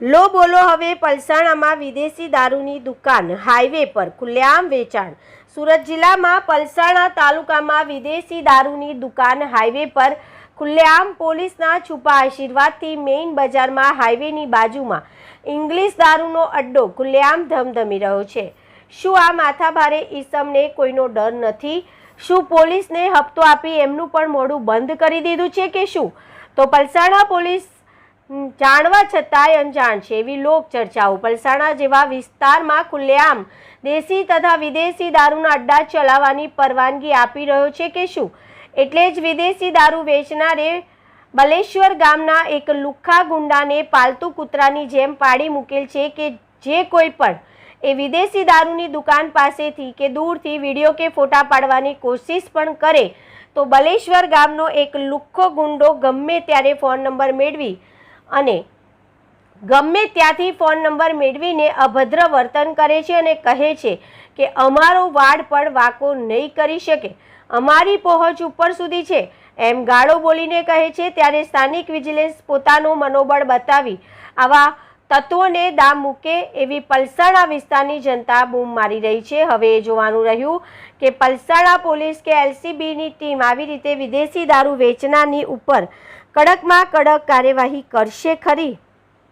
લો બોલો હવે પલસાણામાં વિદેશી દારૂની દુકાન હાઈવે પર ખુલ્લેઆમ વેચાણ। સુરત જિલ્લામાં પલસાણા તાલુકામાં વિદેશી દારૂની દુકાન હાઈવે પર ખુલ્લેઆમ પોલીસના છુપા આશીર્વાદથી મેઇન બજારમાં હાઈવેની બાજુમાં ઇંગ્લિશ દારૂનો અડ્ડો ખુલ્લેઆમ ધમધમી રહ્યો છે। શું આ માથાભારે ઈસમને કોઈનો ડર નથી? શું પોલીસને હપ્તો આપી એમનું પણ મોઢું બંધ કરી દીધું છે કે શું? તો પલસાણા પોલીસ જાણવા છતાંય અંજાણ છે એવી લોક ચર્ચાઓ। પલસાણા જેવા વિસ્તારમાં ખુલ્લેઆમ દેશી તથા વિદેશી દારૂના અડ્ડા ચલાવવાની પરવાનગી આપી રહ્યો છે કે શું? એટલે જ વિદેશી દારૂ વેચનારે બલેશ્વર ગામના એક લુખ્ખા ગુંડાને પાલતુ કૂતરાની જેમ પાડી મૂકેલ છે કે જે કોઈ પણ એ વિદેશી દારૂની દુકાન પાસેથી કે દૂરથી વિડીયો કે ફોટા પાડવાની કોશિશ પણ કરે તો બલેશ્વર ગામનો એક લુખ્ખો ગુંડો ગમે ત્યારે ફોન નંબર મેળવી અને ગમે ત્યાંથી ફોન નંબર મેળવીને અભદ્ર વર્તન કરે છે અને કહે છે કે અમારો વાડ પણ વાંકો નહીં કરી શકે, અમારી પહોંચ ઉપર સુધી છે એમ ગાળો બોલીને કહે છે। ત્યારે સ્થાનિક વિજિલન્સ પોતાનું મનોબળ બતાવી આવા તત્વોને દામ મૂકે એવી પલસાણા વિસ્તારની જનતા બૂમ મારી રહી છે। હવે એ જોવાનું રહ્યું કે પલસાણા પોલીસ કે એલસીબીની ટીમ આવી રીતે વિદેશી દારૂ વેચનારની ઉપર કડકમાં કડક કાર્યવાહી કરશે ખરી?